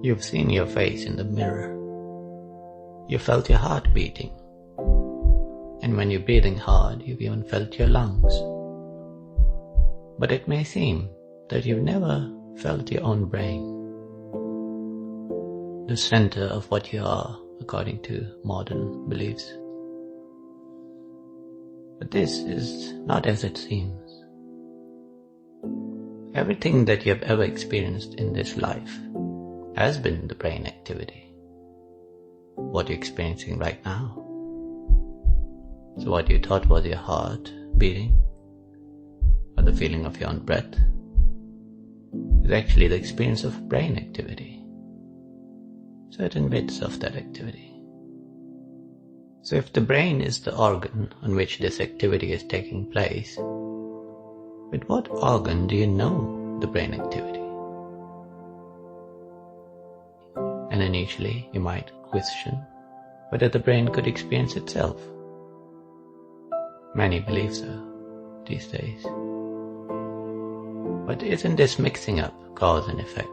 You've seen your face in the mirror. You felt your heart beating. And when you're breathing hard, you've even felt your lungs. But it may seem that you've never felt your own brain, the center of what you are according to modern beliefs. But this is not as it seems. Everything that you have ever experienced in this life has been the brain activity. What you're experiencing right now. So what you thought was your heart beating, or the feeling of your own breath, is actually the experience of brain activity. Certain bits of that activity. So if the brain is the organ on which this activity is taking place, with what organ do you know the brain activity? And initially you might question whether the brain could experience itself. Many believe so these days. But isn't this mixing up cause and effect?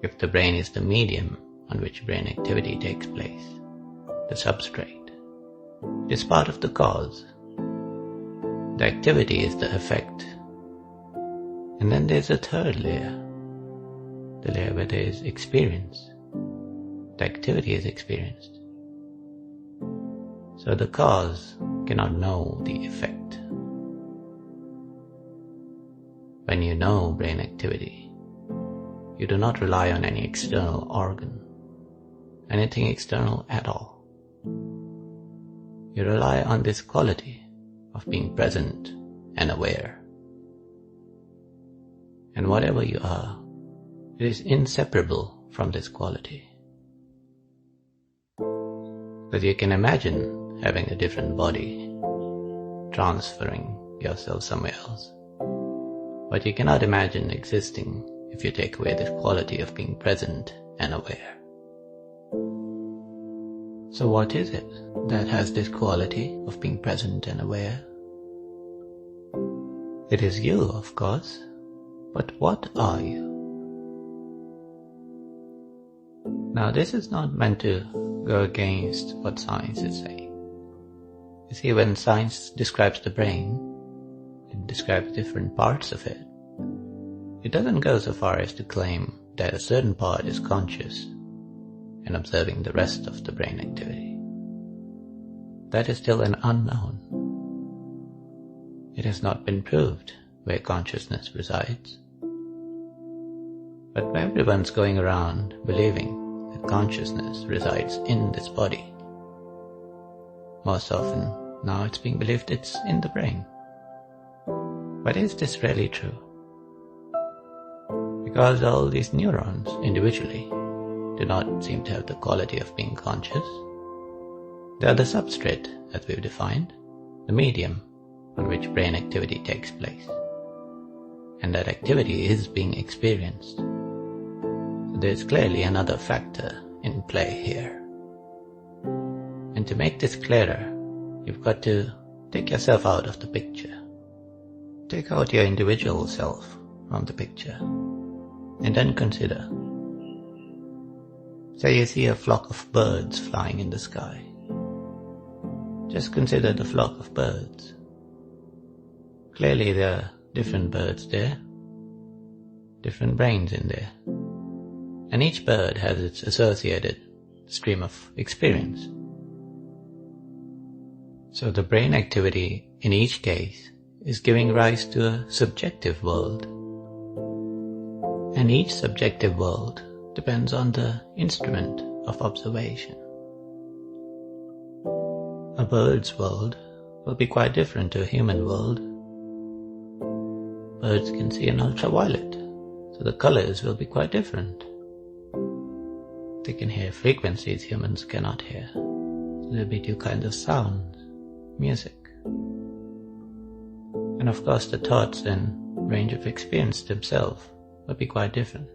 If the brain is the medium on which brain activity takes place, the substrate, it is part of the cause. The activity is the effect. And then there's a third layer, the layer where there is experience. The activity is experienced. So the cause cannot know the effect. When you know brain activity, you do not rely on any external organ, anything external at all. You rely on this quality of being present and aware. And whatever you are, it is inseparable from this quality. Because you can imagine having a different body, transferring yourself somewhere else. But you cannot imagine existing if you take away this quality of being present and aware. So what is it that has this quality of being present and aware? It is you, of course, but what are you? Now this is not meant to go against what science is saying. You see, when science describes the brain, it describes different parts of it. It doesn't go so far as to claim that a certain part is conscious and observing the rest of the brain activity. That is still an unknown. It has not been proved where consciousness resides. But everyone's going around believing that consciousness resides in this body. Most often now it's being believed it's in the brain. But is this really true? Because all these neurons individually do not seem to have the quality of being conscious. They are the substrate, as we've defined, the medium on which brain activity takes place. And that activity is being experienced. So there's clearly another factor in play here. And to make this clearer, you've got to take yourself out of the picture. Take out your individual self from the picture. And then consider. Say you see a flock of birds flying in the sky. Just consider the flock of birds. Clearly there are different birds there, different brains in there. And each bird has its associated stream of experience. So the brain activity in each case is giving rise to a subjective world. And each subjective world depends on the instrument of observation. A bird's world will be quite different to a human world. Birds can see in ultraviolet, so the colors will be quite different. They can hear frequencies humans cannot hear. So there'll be two kinds of sounds, music. And of course the thoughts and range of experience themselves will be quite different.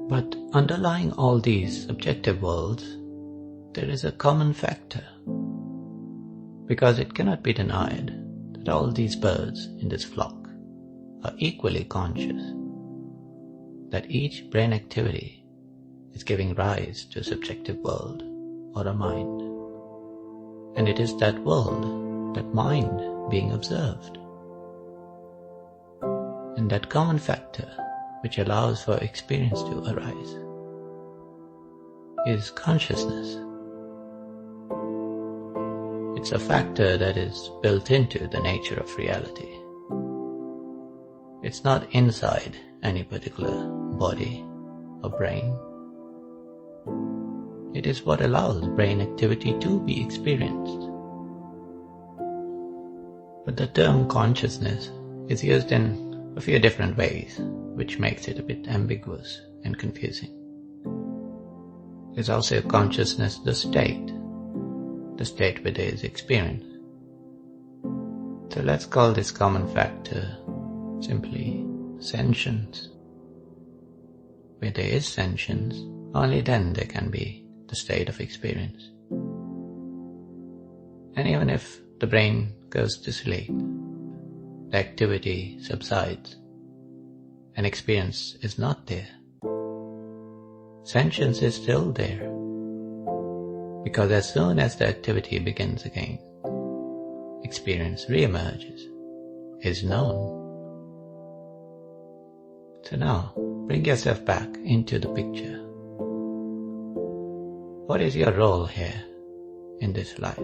But underlying all these subjective worlds, there is a common factor. Because it cannot be denied that all these birds in this flock are equally conscious. that each brain activity is giving rise to a subjective world or a mind. And it is that world, that mind being observed. And that common factor which allows for experience to arise is consciousness. It's a factor that is built into the nature of reality. It's not inside any particular body or brain. It is what allows brain activity to be experienced. But the term consciousness is used in a few different ways, which makes it a bit ambiguous and confusing. There's also consciousness, the state where there is experience. So let's call this common factor simply sentience. Where there is sentience, only then there can be the state of experience. And even if the brain goes to sleep, the activity subsides, and experience is not there. Sentience is still there, because as soon as the activity begins again, experience re-emerges, is known. So now, bring yourself back into the picture. What is your role here in this life?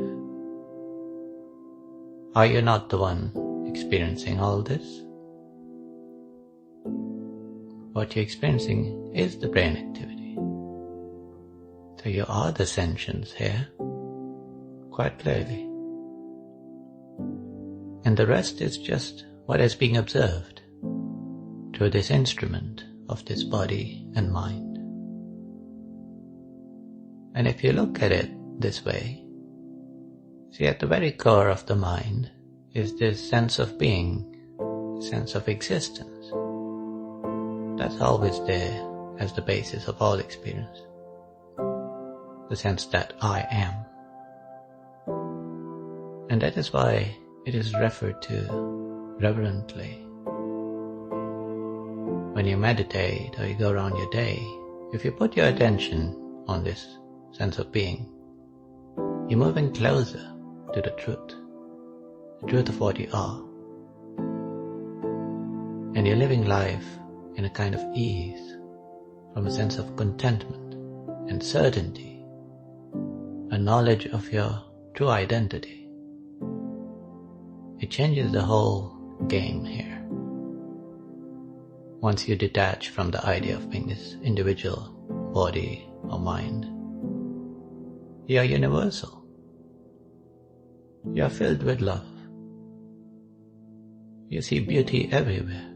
Are you not the one experiencing all this? What you're experiencing is the brain activity. So you are the sentience here, quite clearly. And the rest is just what is being observed through this instrument of this body and mind. And if you look at it this way, see, at the very core of the mind is this sense of being, sense of existence. That's always there as the basis of all experience. The sense that I am. And that is why it is referred to reverently. When you meditate or you go around your day, if you put your attention on this sense of being, you're moving closer to the truth of what you are. And you're living life in a kind of ease, from a sense of contentment and certainty, a knowledge of your true identity. It changes the whole game here. Once you detach from the idea of being this individual body or mind, you are universal. You are filled with love. You see beauty everywhere.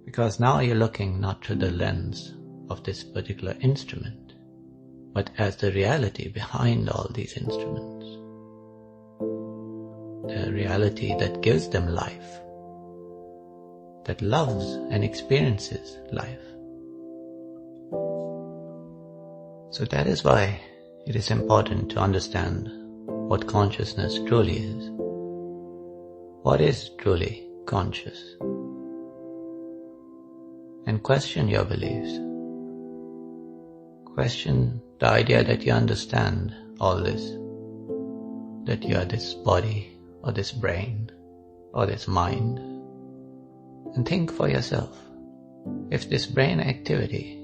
Because now you're looking not through the lens of this particular instrument, but as the reality behind all these instruments. The reality that gives them life, that loves and experiences life. So that is why it is important to understand what consciousness truly is. What is truly conscious? And question your beliefs. Question the idea that you understand all this, that you are this body or this brain or this mind. And think for yourself, if this brain activity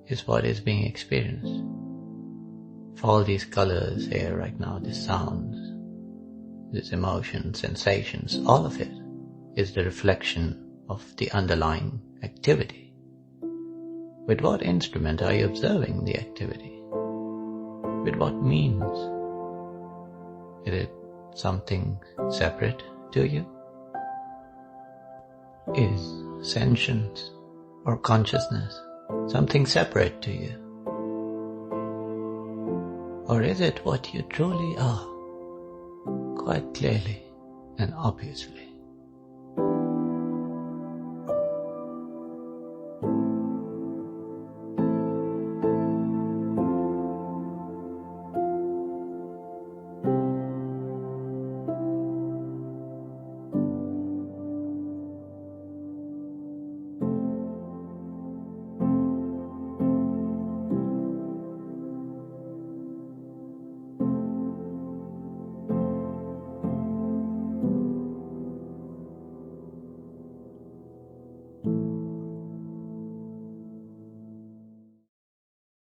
is what is being experienced, if all these colors here right now, these sounds, these emotions, sensations, all of it is the reflection of the underlying activity. With what instrument are you observing the activity? With what means? Is it something separate to you? Is sentience or consciousness something separate to you? Or is it what you truly are, quite clearly and obviously?